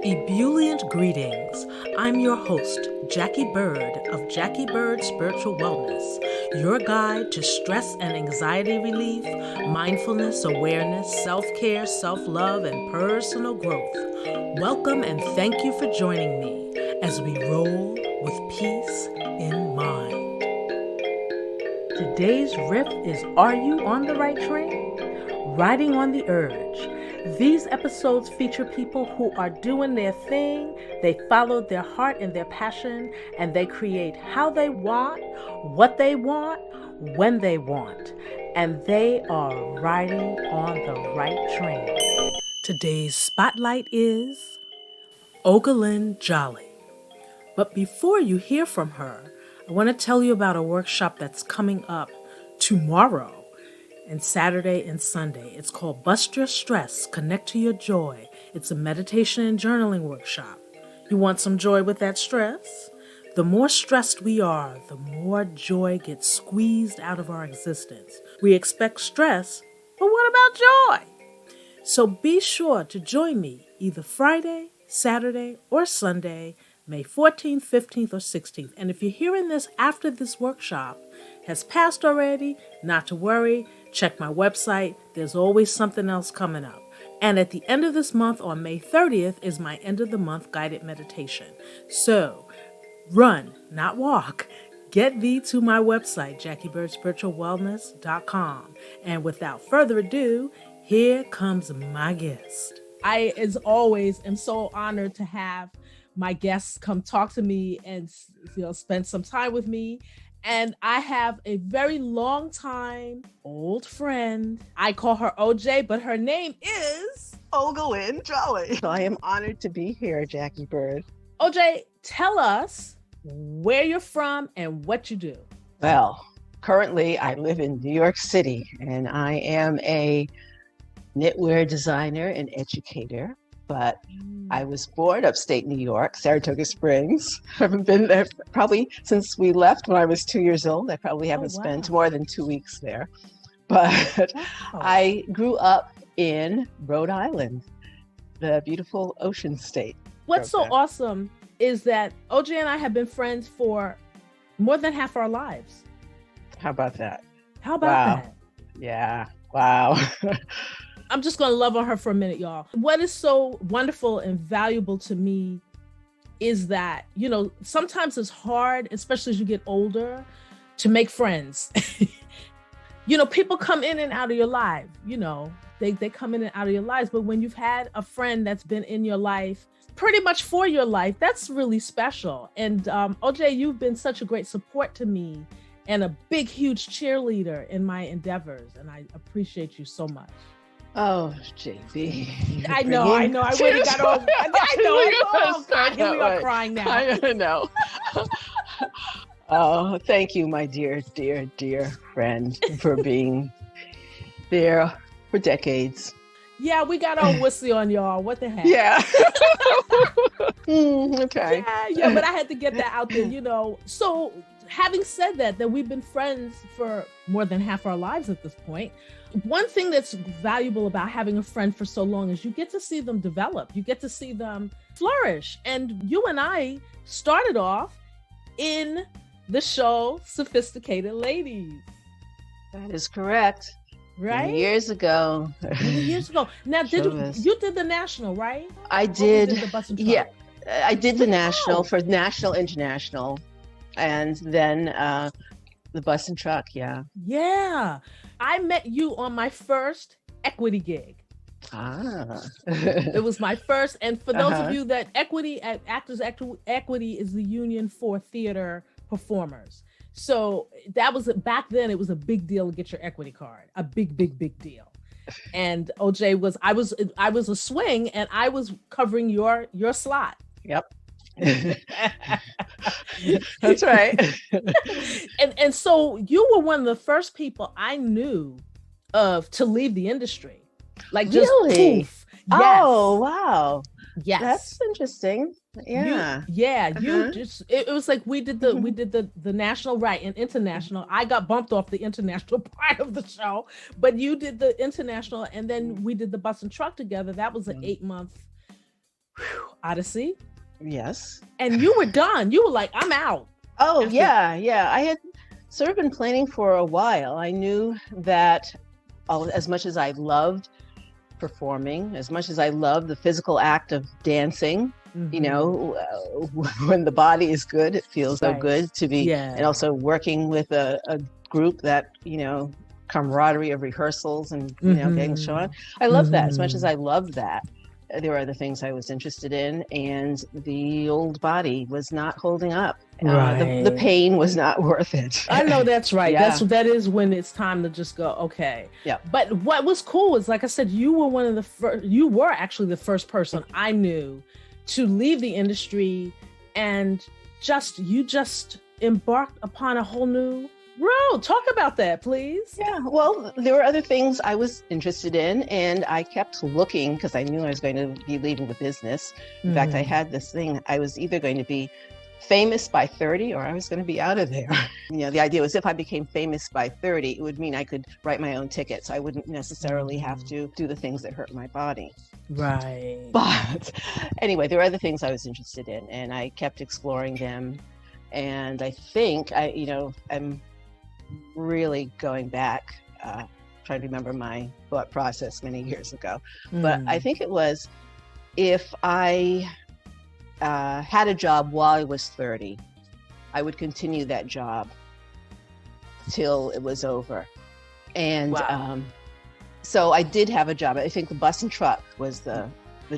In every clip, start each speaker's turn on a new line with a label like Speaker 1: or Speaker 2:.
Speaker 1: Ebullient greetings. I'm your host, Jackie Bird of Jackie Bird Spiritual Wellness, your guide to stress and anxiety relief, mindfulness, awareness, self-care, self-love, and personal growth. Welcome and thank you for joining me as we roll with peace in mind. Today's riff is Are You on the Right Train? Riding on the Urge. These episodes feature people who are doing their thing, they follow their heart and their passion, and they create how they want, what they want, when they want, and they are riding on the right train. Today's spotlight is Olgalyn Jolly. But before you hear from her, I want to tell you about a workshop that's coming up tomorrow and Saturday and Sunday. It's called Bust Your Stress, Connect to Your Joy. It's a meditation and journaling workshop. You want some joy with that stress? The more stressed we are, the more joy gets squeezed out of our existence. We expect stress, but what about joy? So be sure to join me either Friday, Saturday, or Sunday, May 14th, 15th, or 16th. And if you're hearing this after this workshop has passed already, not to worry. Check my website. There's always something else coming up. And at the end of this month, on May 30th, is my end of the month guided meditation. So run, not walk. Get thee to my website, JackieBirdSpiritualWellness.com. And without further ado, here comes my guest. I, as always, am so honored to have my guests come talk to me and spend some time with me. And I have a very long time old friend. I call her OJ, but her name is
Speaker 2: Olgalyn Jolly. So I am honored to be here, Jackie Bird.
Speaker 1: OJ, tell us where you're from and what you do.
Speaker 2: Well, currently I live in New York City and I am a knitwear designer and educator, but I was born upstate New York, Saratoga Springs. I haven't been there probably since we left when I was 2 years old. I probably haven't spent more than 2 weeks there. But I grew up in Rhode Island, the beautiful ocean state.
Speaker 1: What's so awesome is that OJ and I have been friends for more than half our lives.
Speaker 2: How about that?
Speaker 1: How about that?
Speaker 2: Yeah. Wow.
Speaker 1: I'm just going to love on her for a minute, y'all. What is so wonderful and valuable to me is that, sometimes it's hard, especially as you get older, to make friends. People come in and out of your life, they come in and out of your lives. But when you've had a friend that's been in your life, pretty much for your life, that's really special. And OJ, you've been such a great support to me and a big, huge cheerleader in my endeavors. And I appreciate you so much.
Speaker 2: Oh, JB.
Speaker 1: I know. I really got over. I know. God, here we are crying now.
Speaker 2: I know. Oh, thank you, my dear, dear, dear friend, for being there for decades.
Speaker 1: Yeah, we got all wussy on y'all. What the heck?
Speaker 2: Yeah. Okay.
Speaker 1: Yeah, but I had to get that out there, So having said that we've been friends for more than half our lives at this point. One thing that's valuable about having a friend for so long is you get to see them develop. You get to see them flourish. And you and I started off in the show Sophisticated Ladies.
Speaker 2: That is correct.
Speaker 1: Right?
Speaker 2: Many years ago.
Speaker 1: Now, you did the national, right?
Speaker 2: I did.
Speaker 1: The bus and truck?
Speaker 2: Yeah, I did the national for national, international, and then the bus and truck. Yeah.
Speaker 1: Yeah. I met you on my first equity gig. It was my first. And for those of you that Actors Equity is the union for theater performers. So that was back then, it was a big deal to get your equity card, a big, big, big deal. And OJ I was a swing and I was covering your slot.
Speaker 2: Yep. That's right.
Speaker 1: and so you were one of the first people I knew of to leave the industry. Like just
Speaker 2: really?
Speaker 1: Poof. Yes.
Speaker 2: Oh, wow.
Speaker 1: Yes.
Speaker 2: That's interesting. Yeah.
Speaker 1: It was like we did the national, right, and international. I got bumped off the international part of the show, but you did the international, and then we did the bus and truck together. That was an 8-month Odyssey.
Speaker 2: Yes.
Speaker 1: And you were done. You were like, I'm out.
Speaker 2: Oh, yeah. I had sort of been planning for a while. I knew that as much as I loved performing, as much as I loved the physical act of dancing, you know, when the body is good, it feels so good to be, and also working with a group that, you know, camaraderie of rehearsals and, you know, getting shown. I love that. As much as I loved that, there were other things I was interested in, and the old body was not holding up. The pain was not worth it.
Speaker 1: I know that's right. That is when it's time to just go, okay.
Speaker 2: Yeah.
Speaker 1: But what was cool is, like I said, you were one of the first, you were actually the first person I knew to leave the industry, and you just embarked upon a whole new road. Talk about that, please.
Speaker 2: Yeah, well, there were other things I was interested in, and I kept looking because I knew I was going to be leaving the business. In fact, I had this thing. I was either going to be famous by 30 or I was going to be out of there. You know, the idea was if I became famous by 30, it would mean I could write my own tickets. I wouldn't necessarily have to do the things that hurt my body.
Speaker 1: Right.
Speaker 2: But anyway, there were other things I was interested in, and I kept exploring them. And I think I'm really going back, trying to remember my thought process many years ago. But I think it was, if I had a job while I was 30, I would continue that job till it was over. And so I did have a job. I think the bus and truck was the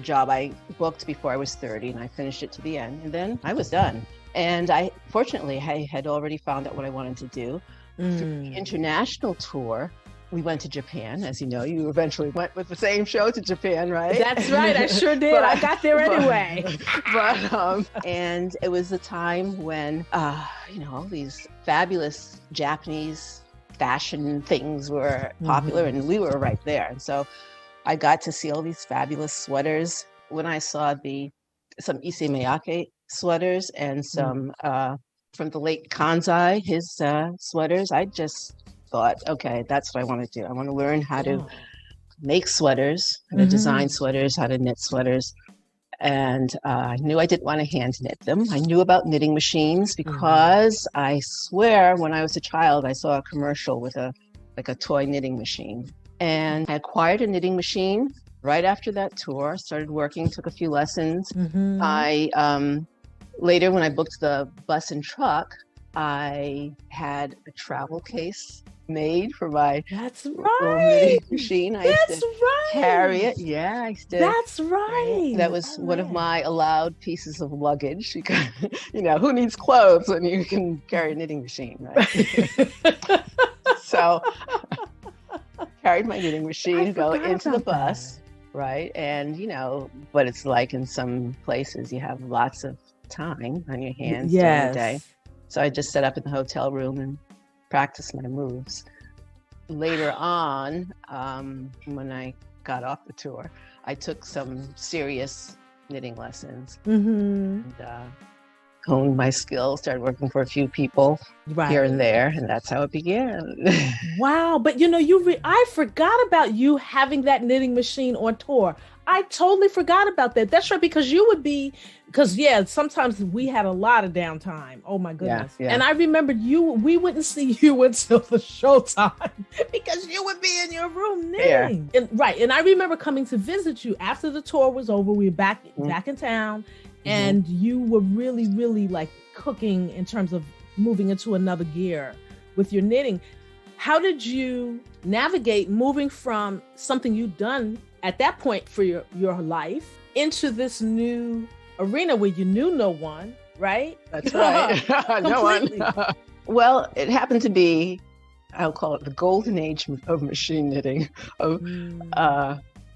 Speaker 2: job I booked before I was 30, and I finished it to the end, and then I was done. And fortunately, I had already found out what I wanted to do. Through the international tour, we went to Japan. As you know, you eventually went with the same show to Japan, right?
Speaker 1: That's right. I sure did. I got there anyway.
Speaker 2: And it was a time when, all these fabulous Japanese fashion things were popular, and we were right there. And so I got to see all these fabulous sweaters. When I saw some Issey Miyake sweaters and some from the late Kanzai, his sweaters, I just thought, okay, that's what I want to do. I want to learn how to make sweaters, how to design sweaters, how to knit sweaters. And I knew I didn't want to hand knit them. I knew about knitting machines because I swear when I was a child, I saw a commercial with a toy knitting machine. And I acquired a knitting machine right after that tour, started working, took a few lessons. Later, when I booked the bus and truck, I had a travel case made for my knitting machine. I used to carry it. Yeah, I used to.
Speaker 1: That's right.
Speaker 2: That was one of my allowed pieces of luggage because, who needs clothes when you can carry a knitting machine, right? So carried my knitting machine, go into the bus, right? And, what it's like in some places, you have lots of time on your hands during the day. So I just set up in the hotel room and practiced my moves. Later on, when I got off the tour, I took some serious knitting lessons and honed my skills, started working for a few people here and there, and that's how it began.
Speaker 1: Wow. But I forgot about you having that knitting machine on tour. I totally forgot about that. That's right, because sometimes we had a lot of downtime. Oh my goodness. Yeah. And I remember we wouldn't see you until the showtime because you would be in your room knitting. Yeah. And I remember coming to visit you after the tour was over. We were back in town, and you were really, really like cooking in terms of moving into another gear with your knitting. How did you navigate moving from something you'd done at that point for your life into this new arena where you knew no one, right?
Speaker 2: That's right. No one. Well, it happened to be, I'll call it the golden age of machine knitting, of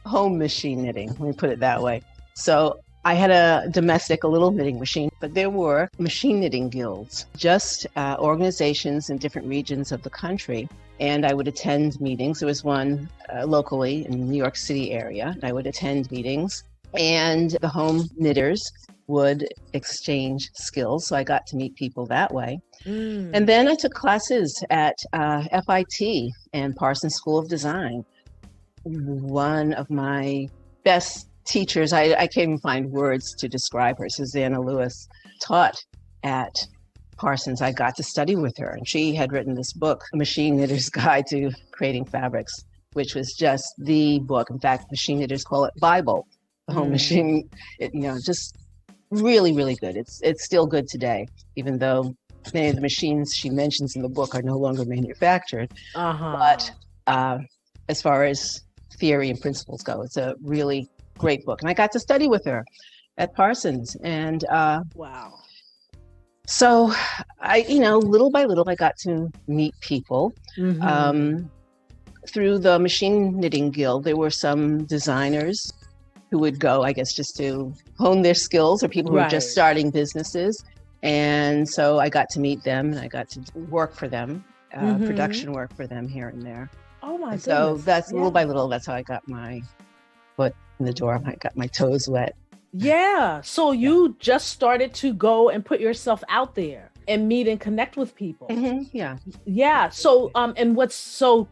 Speaker 2: home machine knitting, let me put it that way. So I had a little knitting machine, but there were machine knitting guilds, just organizations in different regions of the country. And I would attend meetings. There was one locally in the New York City area. I would attend meetings, and the home knitters would exchange skills. So I got to meet people that way. And then I took classes at FIT and Parsons School of Design. One of my best
Speaker 3: teachers. I can't even find words to describe her. Susanna Lewis taught at Parsons. I got to study with her, and she had written this book, A Machine Knitter's Guide to Creating Fabrics, which was just the book. In fact, machine knitters call it Bible, the home machine. Just really, really good. It's still good today, even though many of the machines she mentions in the book are no longer manufactured. But as far as theory and principles go, it's a really great book. And I got to study with her at Parsons. And
Speaker 1: wow.
Speaker 3: So little by little, I got to meet people. Through the Machine Knitting Guild, there were some designers who would go, I guess, just to hone their skills, or people who were just starting businesses. And so I got to meet them, and I got to work for them, production work for them here and there.
Speaker 1: Oh my goodness.
Speaker 3: So that's little by little, that's how I got my foot in the door. I got my toes wet.
Speaker 1: Yeah. So you just started to go and put yourself out there and meet and connect with people.
Speaker 3: Yeah.
Speaker 1: Yeah. So, and what's so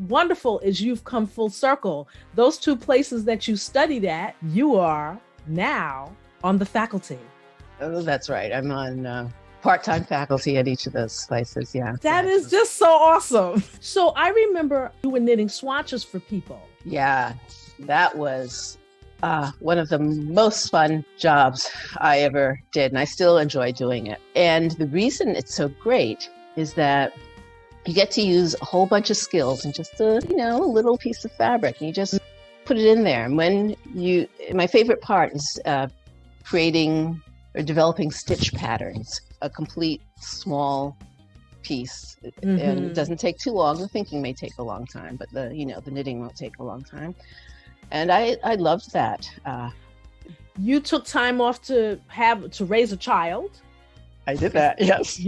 Speaker 1: wonderful is you've come full circle. Those two places that you studied at, you are now on the faculty.
Speaker 3: Oh, that's right. I'm on part-time faculty at each of those places. Yeah.
Speaker 1: That is just so awesome. So I remember you were knitting swatches for people.
Speaker 3: Yeah. That was one of the most fun jobs I ever did, and I still enjoy doing it. And the reason it's so great is that you get to use a whole bunch of skills and just a little piece of fabric, and you just put it in there. And my favorite part is creating or developing stitch patterns, a complete small piece. And it doesn't take too long. The thinking may take a long time, but the knitting won't take a long time. And I loved that.
Speaker 1: You took time off to raise a child.
Speaker 3: I did that, yes.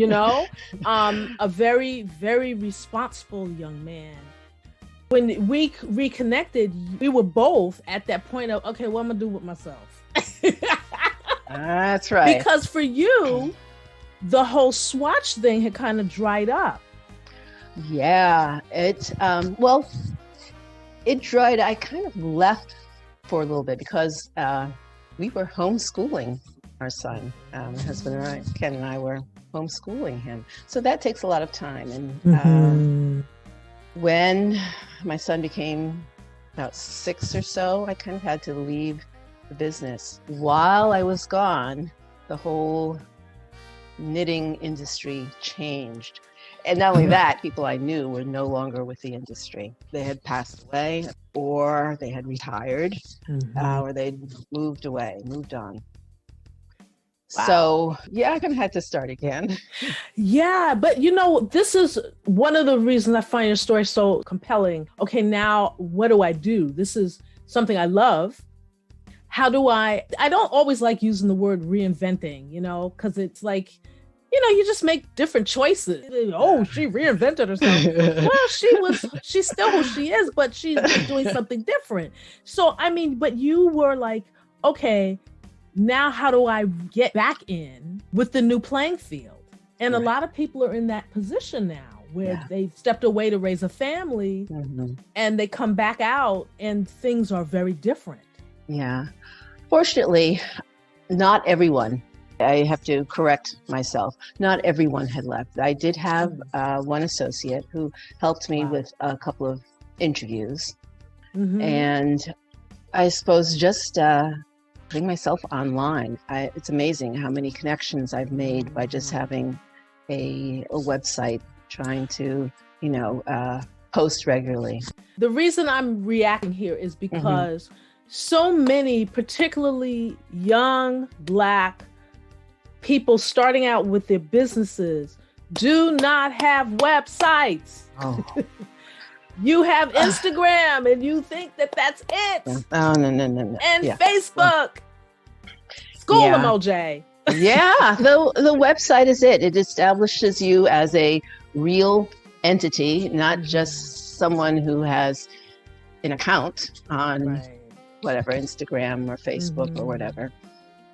Speaker 1: A very, very responsible young man. When we reconnected, we were both at that point of, okay, what am I gonna do with myself?
Speaker 3: That's right.
Speaker 1: Because for you, the whole swatch thing had kind of dried up.
Speaker 3: Yeah, it dried. I kind of left for a little bit because we were homeschooling our son. My husband and I, Ken and I, were homeschooling him. So that takes a lot of time. And when my son became about 6 or so, I kind of had to leave the business. While I was gone, the whole knitting industry changed. And not only that, people I knew were no longer with the industry. They had passed away, or they had retired, or they'd moved on. Wow. So, yeah, I kind of had to start again.
Speaker 1: Yeah, but this is one of the reasons I find your story so compelling. Okay, now what do I do? This is something I love. How do I don't always like using the word reinventing, because it's like, you just make different choices. Oh, she reinvented herself. Well, she's still who she is, but she's doing something different. So, but you were like, okay, now how do I get back in with the new playing field? And a lot of people are in that position now where they've stepped away to raise a family and they come back out and things are very different.
Speaker 3: Yeah. Fortunately, not everyone. I have to correct myself. Not everyone had left. I did have one associate who helped me with a couple of interviews. And I suppose just putting myself online. It's amazing how many connections I've made by just having a website, trying to, post regularly.
Speaker 1: The reason I'm reacting here is because so many, particularly young Black people starting out with their businesses, do not have websites. Oh. You have Instagram and you think that that's it.
Speaker 3: Oh, no.
Speaker 1: And Facebook. School them, OJ.
Speaker 3: Yeah, the website is it. It establishes you as a real entity, not just someone who has an account on whatever, Instagram or Facebook or whatever.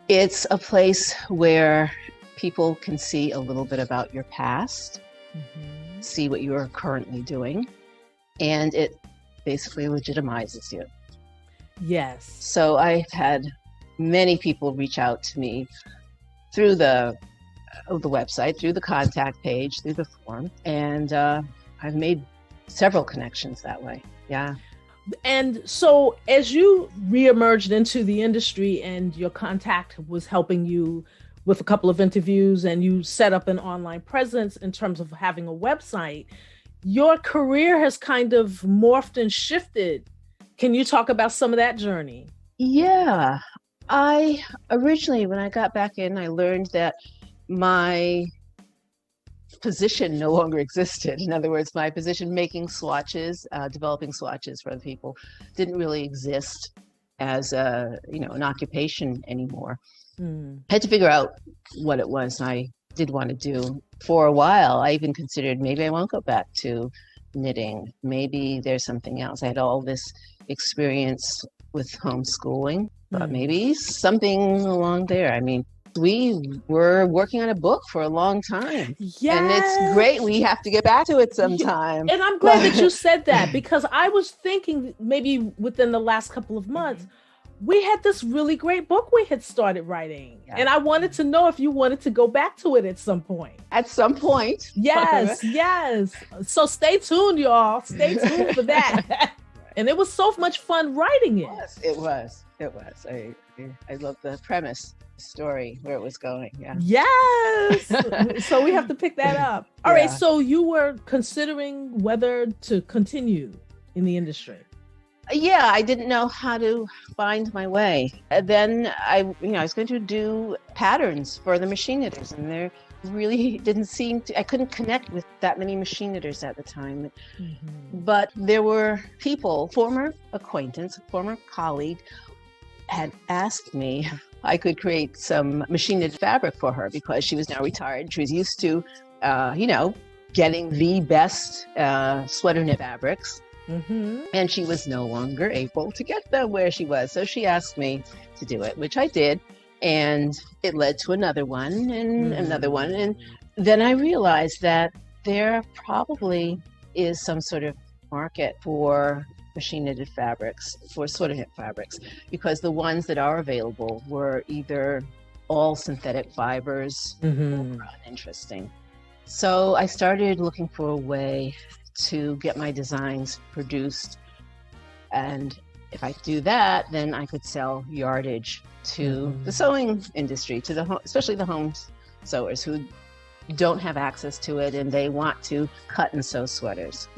Speaker 3: It's a place where people can see a little bit about your past, see what you are currently doing, and it basically legitimizes you.
Speaker 1: Yes.
Speaker 3: So I've had many people reach out to me through the website, through the contact page, through the form. And I've made several connections that way. Yeah.
Speaker 1: And so as you reemerged into the industry and your contact was helping you with a couple of interviews and you set up an online presence in terms of having a website, your career has kind of morphed and shifted. Can you talk about some of that journey?
Speaker 3: Yeah. I originally, when I got back in, I learned that my position no longer existed. In other words, my position making swatches, developing swatches for other people didn't really exist as an occupation anymore. I had to figure out what it was I did want to do. For a while, I even considered maybe I won't go back to knitting. Maybe there's something else. I had all this experience with homeschooling, but maybe something along there. I mean, we were working on a book for a long time.
Speaker 1: Yes.
Speaker 3: And it's great. We have to get back to it sometime.
Speaker 1: And I'm glad that you said that, because I was thinking maybe within the last couple of months, we had this really great book we had started writing. Yeah. And I wanted to know if you wanted to go back to it at some point.
Speaker 3: At some point.
Speaker 1: Yes, yes. So stay tuned, y'all. Stay tuned for that. And it was so much fun writing it.
Speaker 3: It was. I love the premise, story, where it was going. Yeah.
Speaker 1: Yes. So we have to pick that up. All right. So you were considering whether to continue in the industry.
Speaker 3: Yeah, I didn't know how to find my way. And then I was going to do patterns for the machine knitters, and there really didn't seem to, I couldn't connect with that many machine knitters at the time. But there were people, former acquaintance, former colleague, had asked me if I could create some machine knitted fabric for her, because she was now retired. She was used to, getting the best sweater knit fabrics. And she was no longer able to get them where she was. So she asked me to do it, which I did. And it led to another one and another one. And then I realized that there probably is some sort of market for machine knitted fabrics, for sweater knit fabrics, because the ones that are available were either all synthetic fibers or uninteresting. So I started looking for a way to get my designs produced. And if I do that, then I could sell yardage to the sewing industry, to especially the home sewers who don't have access to it and they want to cut and sew sweaters.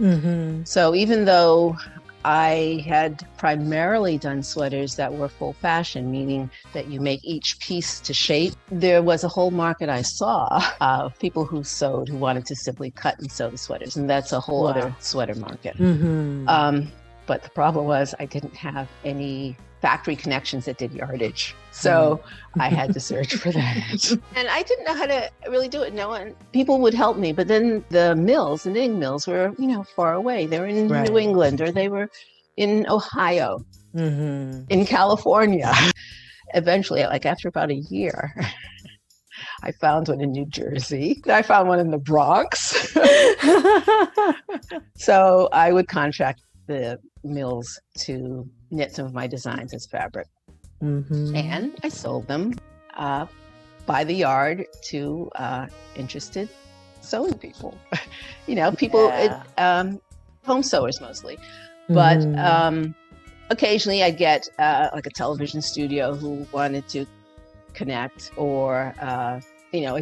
Speaker 3: So even though I had primarily done sweaters that were full fashion, meaning that you make each piece to shape, there was a whole market I saw of people who sewed, who wanted to simply cut and sew the sweaters. And that's a whole other sweater market. But the problem was I didn't have any factory connections that did yardage. So I had to search for that. And I didn't know how to really do it. No one, people would help me, but then the mills, the knitting mills were, far away. They were in New England, or they were in Ohio, in California. Eventually, like after about a year, I found one in New Jersey. I found one in the Bronx. So I would contract the mills to knit some of my designs as fabric. And I sold them by the yard to interested sewing people. People, home sewers mostly. But occasionally I'd get like a television studio who wanted to connect, or a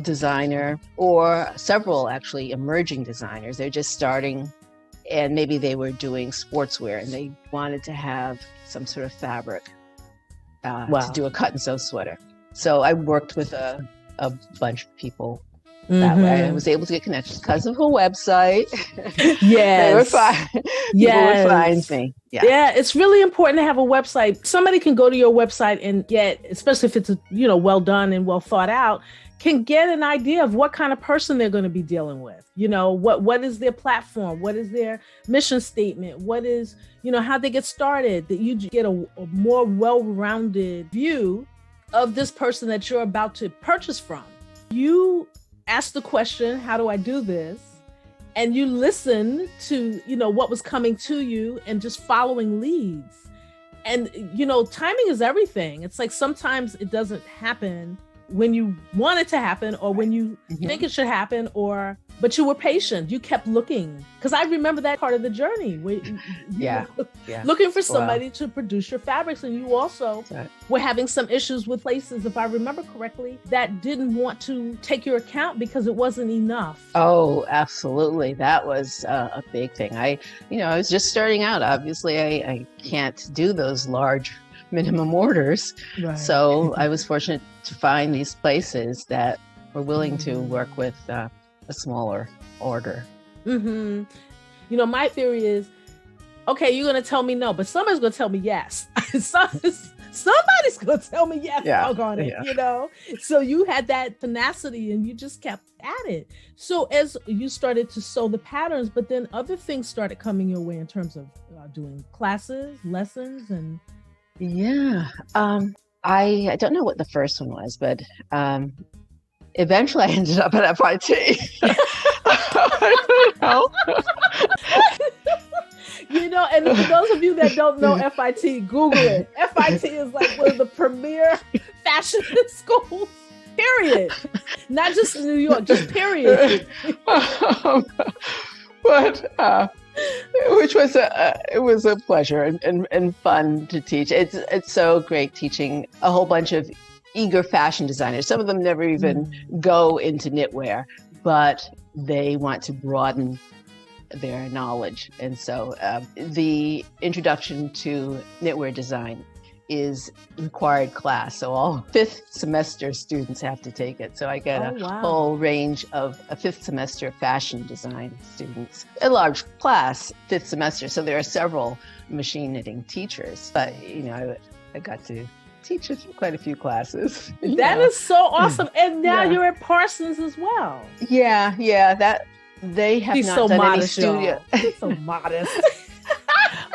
Speaker 3: designer, or several actually emerging designers. They're just starting, and maybe they were doing sportswear and they wanted to have some sort of fabric to do a cut and sew sweater. So I worked with a bunch of people that way. I was able to get connections because of a website. They were fine. People would find me.
Speaker 1: Yeah, it's really important to have a website. Somebody can go to your website and get, especially if it's well done and well thought out, can get an idea of what kind of person they're going to be dealing with. What is their platform? What is their mission statement? What is, how they get started, that you get a more well-rounded view of this person that you're about to purchase from. You ask the question, how do I do this? And you listen to, what was coming to you and just following leads. And, timing is everything. It's like sometimes it doesn't happen when you want it to happen or when you think it should happen, but you were patient. You kept looking. Because I remember that part of the journey where you were looking for somebody to produce your fabrics. And you also were having some issues with places, if I remember correctly, that didn't want to take your account because it wasn't enough.
Speaker 3: Oh, absolutely. That was a big thing. I was just starting out. Obviously, I can't do those large minimum orders. Right. So I was fortunate to find these places that were willing to work with a smaller order.
Speaker 1: My theory is, okay, you're going to tell me no, but somebody's going to tell me yes. Somebody's going to tell me yes. Doggone it, So you had that tenacity and you just kept at it. So as you started to sew the patterns, but then other things started coming your way in terms of doing classes, lessons, and
Speaker 3: I don't know what the first one was, but eventually I ended up at FIT.
Speaker 1: And for those of you that don't know FIT, Google it. FIT is like one of the premier fashion schools, period. Not just in New York, just period.
Speaker 3: Which was it was a pleasure and fun to teach. It's so great teaching a whole bunch of eager fashion designers. Some of them never even go into knitwear, but they want to broaden their knowledge. And so the introduction to knitwear design is required class. So all fifth semester students have to take it. So I get a whole range of a fifth semester fashion design students. A large class, fifth semester. So there are several machine knitting teachers. But, I got to teach quite a few classes.
Speaker 1: That is so awesome. And now you're at Parsons as well.
Speaker 3: Yeah. That they have
Speaker 1: He's
Speaker 3: not
Speaker 1: so
Speaker 3: done
Speaker 1: modest,
Speaker 3: any studio.
Speaker 1: He's so modest.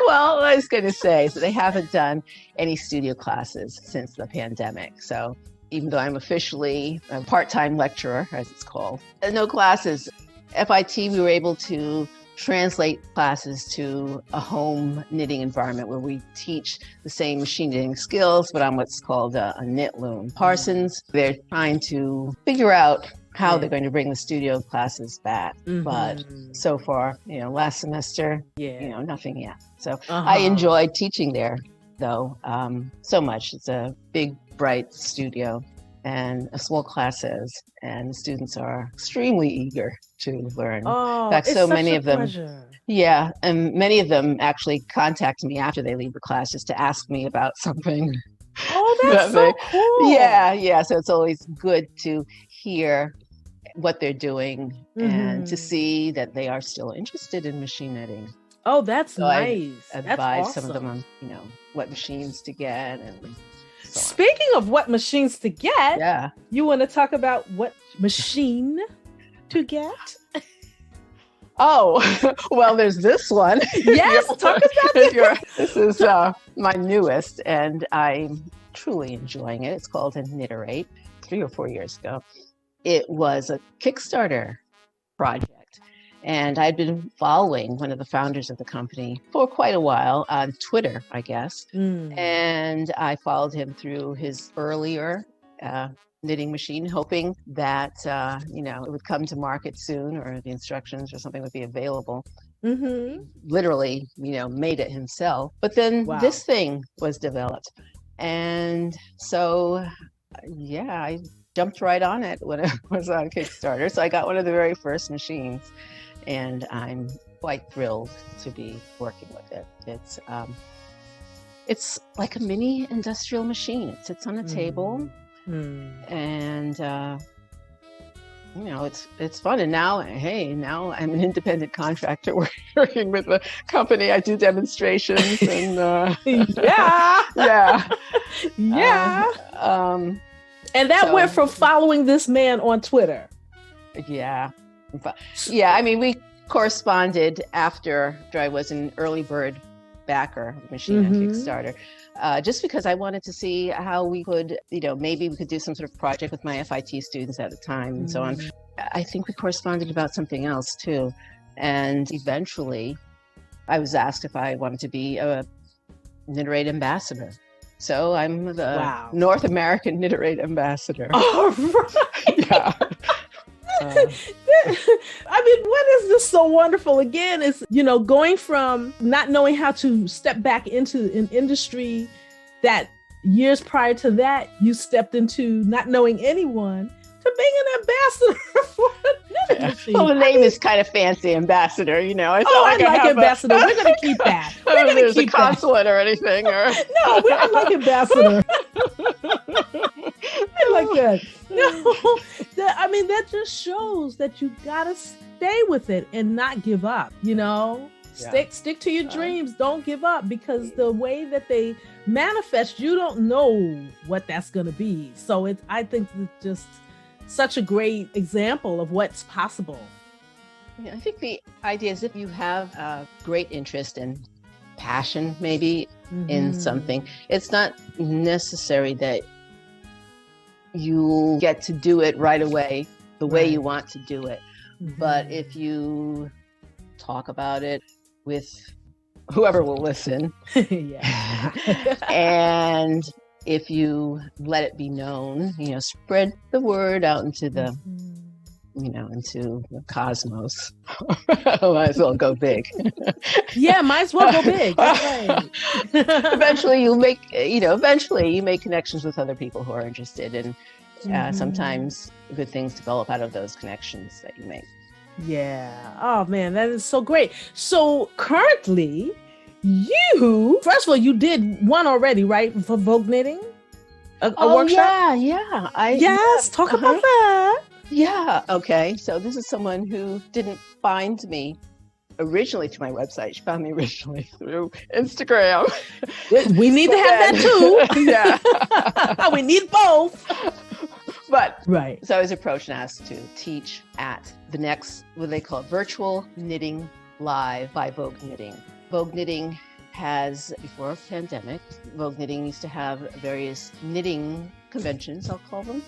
Speaker 3: Well, I was going to say, so they haven't done any studio classes since the pandemic. So even though I'm officially a part-time lecturer, as it's called, no classes. FIT, we were able to translate classes to a home knitting environment where we teach the same machine knitting skills, but on what's called a knit loom. Parsons, they're trying to figure out how they're going to bring the studio classes back. But so far, last semester, nothing yet. So I enjoyed teaching there, though, so much. It's a big, bright studio and a small classes, and the students are extremely eager to learn.
Speaker 1: Oh,
Speaker 3: in fact, so many of them.
Speaker 1: Pleasure.
Speaker 3: Yeah, and many of them actually contact me after they leave the class just to ask me about something.
Speaker 1: Oh, that's so cool.
Speaker 3: Yeah. So it's always good to hear what they're doing and to see that they are still interested in machine knitting.
Speaker 1: Oh, that's
Speaker 3: so
Speaker 1: nice.
Speaker 3: I advise some of them on, what machines to get and so on.
Speaker 1: Speaking of what machines to get, you want to talk about what machine to get?
Speaker 3: Oh, well, there's this one.
Speaker 1: Yes, talk about this.
Speaker 3: This is my newest, and I'm truly enjoying it. It's called a Knitterate. 3 or 4 years ago, it was a Kickstarter project, and I'd been following one of the founders of the company for quite a while on Twitter, I guess. And I followed him through his earlier knitting machine, hoping that it would come to market soon, or the instructions or something would be available. Literally, made it himself. But then this thing was developed, and so I jumped right on it when it was on Kickstarter. So I got one of the very first machines, and I'm quite thrilled to be working with it. It's like a mini industrial machine. It sits on a table, and it's fun. And now I'm an independent contractor working with a company. I do demonstrations and
Speaker 1: and that went from following this man on Twitter.
Speaker 3: Yeah. I mean, we corresponded after I was an early bird backer of machine on Kickstarter, just because I wanted to see how we could, maybe we could do some sort of project with my FIT students at the time and so on. I think we corresponded about something else too. And eventually I was asked if I wanted to be a Knitwear ambassador. So I'm the
Speaker 1: Wow.
Speaker 3: North American Knitwear ambassador.
Speaker 1: All right.
Speaker 3: Yeah.
Speaker 1: I mean, what is this so wonderful? Again, is, going from not knowing how to step back into an industry that years prior to that, you stepped into not knowing anyone, to being an ambassador for a knitting machine.
Speaker 3: Well, the name is kind of fancy, ambassador. I
Speaker 1: like ambassador. We're going to keep that. We're going to keep
Speaker 3: a consulate or anything. Or
Speaker 1: no, I like ambassador. I like that. No, that just shows that you gotta stay with it and not give up. Stick to your dreams. Don't give up, because the way that they manifest, you don't know what that's gonna be. So I think it's just such a great example of what's possible.
Speaker 3: Yeah, I think the idea is if you have a great interest and passion, maybe in something, it's not necessary that you get to do it right away the way you want to do it. But if you talk about it with whoever will listen, and if you let it be known, spread the word out into the into the cosmos. Might as well go big.
Speaker 1: Yeah, might as well go big. That's right.
Speaker 3: Eventually you make connections with other people who are interested, and sometimes good things develop out of those connections that you make.
Speaker 1: Yeah. Oh man, that is so great. So currently, first of all, you did one already, right? For Vogue Knitting? A workshop?
Speaker 3: Yeah.
Speaker 1: Talk about that.
Speaker 3: Yeah. Okay. So this is someone who didn't find me originally through my website. She found me originally through Instagram.
Speaker 1: We need to have that too.
Speaker 3: Yeah.
Speaker 1: We need both.
Speaker 3: But
Speaker 1: right.
Speaker 3: So I was approached and asked to teach at the next, what they call Virtual Knitting Live by Vogue Knitting. Vogue Knitting has, before pandemic, Vogue Knitting used to have various knitting conventions, I'll call them.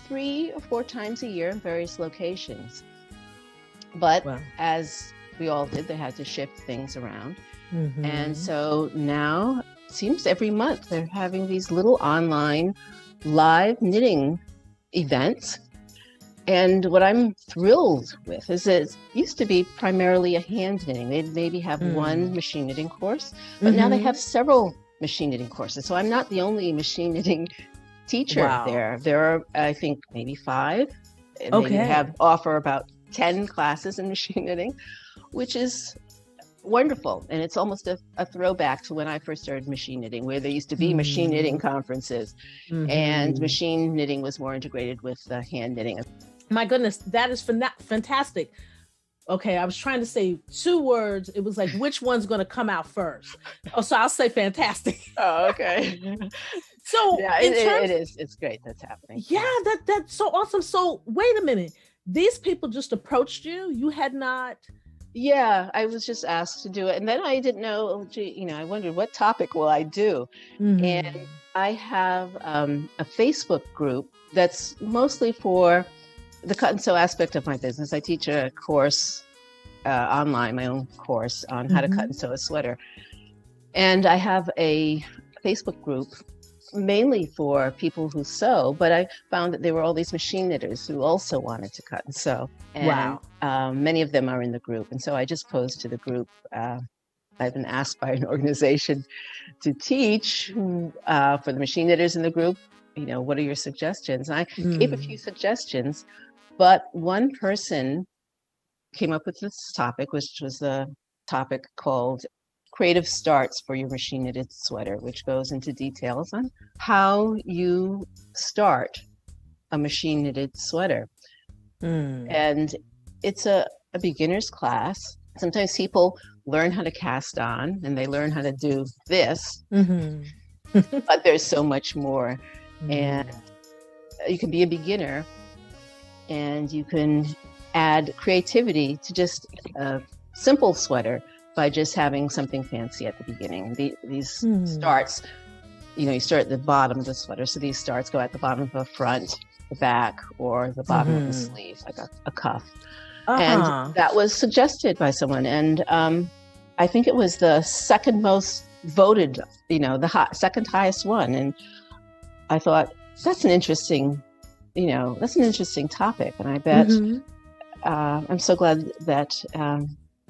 Speaker 3: 3 or 4 times a year in various locations. But as we all did, they had to shift things around. And so now, it seems every month, they're having these little online live knitting events. And what I'm thrilled with is it used to be primarily a hand knitting. They'd maybe have one machine knitting course, but now they have several machine knitting courses. So I'm not the only machine knitting teacher there. There are, I think, maybe 5. And they offer about 10 classes in machine knitting, which is wonderful. And it's almost a throwback to when I first started machine knitting, where there used to be machine knitting conferences, and machine knitting was more integrated with hand knitting.
Speaker 1: My goodness, that is fantastic. Okay, I was trying to say 2 words. It was like, which one's going to come out first? Oh, so I'll say fantastic.
Speaker 3: Oh, okay.
Speaker 1: So
Speaker 3: yeah, it is. It's great that's happening.
Speaker 1: Yeah, that's so awesome. So wait a minute. These people just approached you? You had not...
Speaker 3: Yeah, I was just asked to do it. And then I didn't know, I wondered, what topic will I do? And I have a Facebook group that's mostly for the cut and sew aspect of my business. I teach a course online, my own course on how to cut and sew a sweater. And I have a Facebook group mainly for people who sew, but I found that there were all these machine knitters who also wanted to cut and sew. And many of them are in the group. And so I just posed to the group. I've been asked by an organization to teach for the machine knitters in the group, what are your suggestions? And I gave a few suggestions, but one person came up with this topic, which was the topic called Creative Starts for Your Machine Knitted Sweater, which goes into details on how you start a machine knitted sweater. And it's a beginner's class. Sometimes people learn how to cast on and they learn how to do this, but there's so much more. And you can be a beginner and you can add creativity to just a simple sweater by just having something fancy at the beginning. These starts, you start at the bottom of the sweater. So these starts go at the bottom of the front, the back, or the bottom of the sleeve, like a cuff. And that was suggested by someone. And I think it was the second most voted, the second highest one. And I thought, that's an interesting topic. And I bet I'm so glad that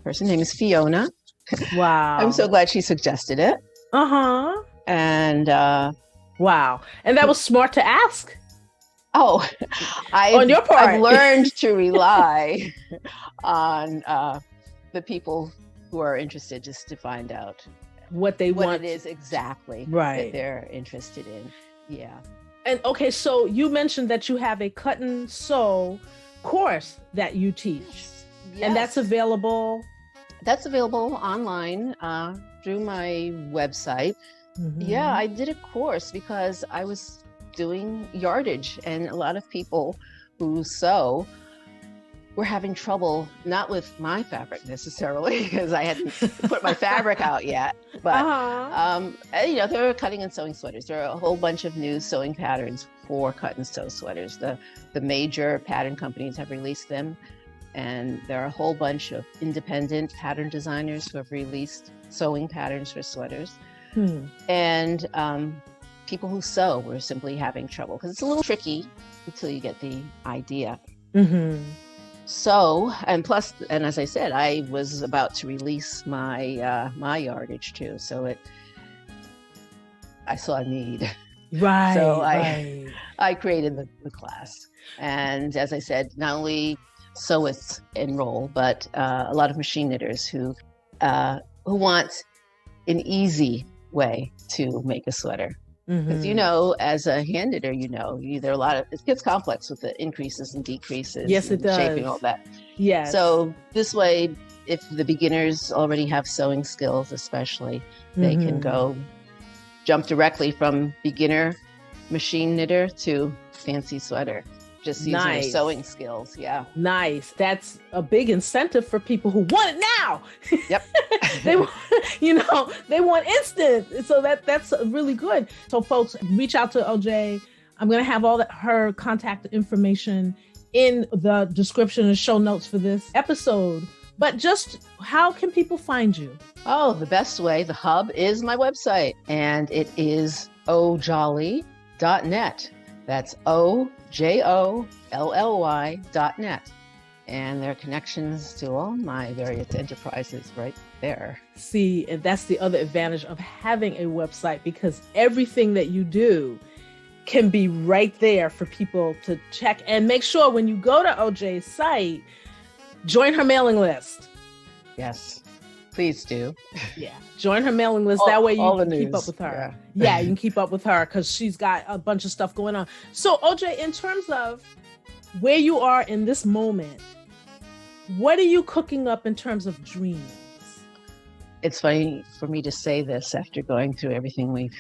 Speaker 3: person name is Fiona.
Speaker 1: Wow.
Speaker 3: I'm so glad she suggested it.
Speaker 1: Uh-huh.
Speaker 3: And
Speaker 1: wow. And that was smart to ask.
Speaker 3: Oh,
Speaker 1: on your part.
Speaker 3: I've learned to rely on the people who are interested just to find out
Speaker 1: what
Speaker 3: it is exactly
Speaker 1: right.
Speaker 3: that they're interested in. Yeah.
Speaker 1: And okay, so you mentioned that you have a cut and sew course that you teach.
Speaker 3: Yes.
Speaker 1: And that's available?
Speaker 3: That's available online through my website. Mm-hmm. Yeah, I did a course because I was doing yardage, and a lot of people who sew were having trouble, not with my fabric necessarily, because I hadn't put my fabric out yet, but they were cutting and sewing sweaters. There are a whole bunch of new sewing patterns for cut and sew sweaters. The major pattern companies have released them, and there are a whole bunch of independent pattern designers who have released sewing patterns for sweaters. And people who sew were simply having trouble because it's a little tricky until you get the idea. Mm-hmm. So, and plus, and as I said, I was about to release my my yardage too. So I saw a need.
Speaker 1: Right.
Speaker 3: So I created the class. And as I said, not only sewists enroll, but a lot of machine knitters who want an easy way to make a sweater. Because as a hand knitter, it gets complex with the increases and decreases.
Speaker 1: Yes, it does.
Speaker 3: Shaping, all that.
Speaker 1: Yes.
Speaker 3: So this way, if the beginners already have sewing skills, especially, they can jump directly from beginner machine knitter to fancy sweater. Just using their sewing skills. Yeah.
Speaker 1: Nice. That's a big incentive for people who want it now.
Speaker 3: Yep.
Speaker 1: they want instant. So that's really good. So folks, reach out to OJ. I'm going to have all her contact information in the description and show notes for this episode. But just how can people find you?
Speaker 3: Oh, the best way, the hub is my website, and it is ojolly.net. That's OJOLLY.net. And there are connections to all my various enterprises right there.
Speaker 1: See, and that's the other advantage of having a website, because everything that you do can be right there for people to check. And make sure when you go to OJ's site, join her mailing list.
Speaker 3: Yes, please do.
Speaker 1: Yeah, join her mailing list. That way you can keep up with her.
Speaker 3: Yeah,
Speaker 1: you can keep up with her because she's got a bunch of stuff going on. So OJ, in terms of where you are in this moment, what are you cooking up in terms of dreams?
Speaker 3: It's funny for me to say this after going through everything we've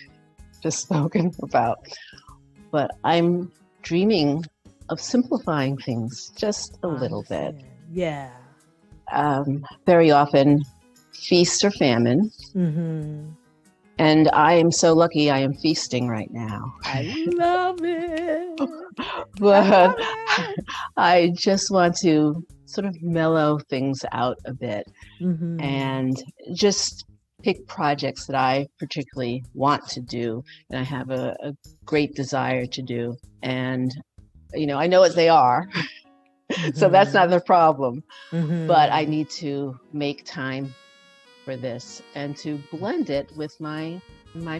Speaker 3: just spoken about, but I'm dreaming of simplifying things just a little bit.
Speaker 1: Yeah.
Speaker 3: Very often, feast or famine. And I am so lucky I am feasting right now.
Speaker 1: I love it.
Speaker 3: But I just want to sort of mellow things out a bit and just pick projects that I particularly want to do and I have a great desire to do. And, I know what they are. So that's not the problem. But I need to make time for this and to blend it with my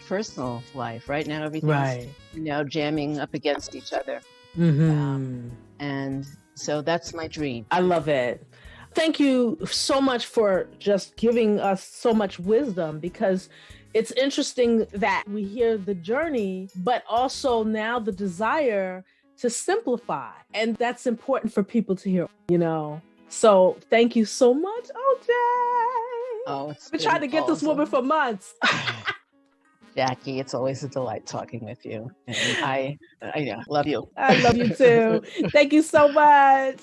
Speaker 3: personal life. Right now, everything's jamming up against each other. And so that's my dream.
Speaker 1: I love it. Thank you so much for just giving us so much wisdom, because it's interesting that we hear the journey, but also now the desire to simplify. And that's important for people to hear, So thank you so much, OJ. I've been trying to get this woman for months.
Speaker 3: Jackie, it's always a delight talking with you. And I love you.
Speaker 1: I love you too. Thank you so much.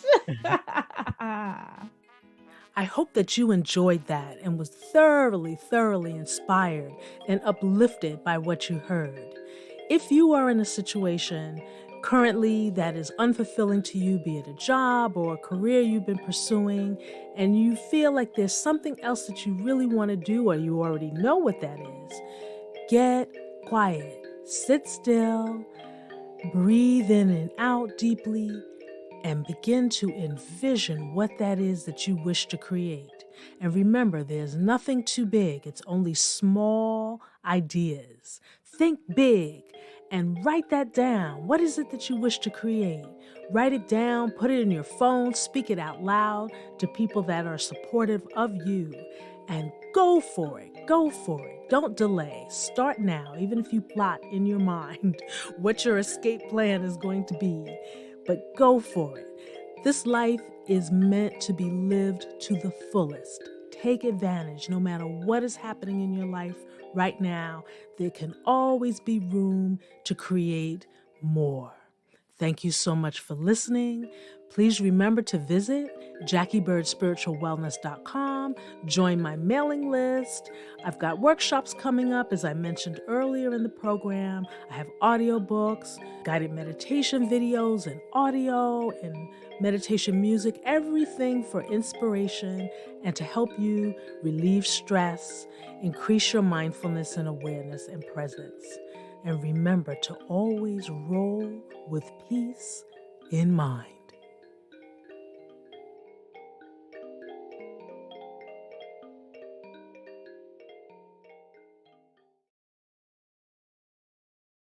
Speaker 1: I hope that you enjoyed that and was thoroughly inspired and uplifted by what you heard. If you are in a situation currently that is unfulfilling to you, be it a job or a career you've been pursuing, and you feel like there's something else that you really want to do or you already know what that is, get quiet, sit still, breathe in and out deeply, and begin to envision what that is that you wish to create. And remember, there's nothing too big. It's only small ideas. Think big and write that down. What is it that you wish to create? Write it down, put it in your phone, speak it out loud to people that are supportive of you, and go for it. Go for it. Don't delay. Start now, even if you plot in your mind what your escape plan is going to be. But go for it. This life is meant to be lived to the fullest. Take advantage. No matter what is happening in your life right now, there can always be room to create more. Thank you so much for listening. Please remember to visit JackieBirdSpiritualWellness.com. Join my mailing list. I've got workshops coming up, as I mentioned earlier in the program. I have audiobooks, guided meditation videos, and audio and meditation music, everything for inspiration and to help you relieve stress, increase your mindfulness and awareness and presence. And remember to always roll with peace in mind.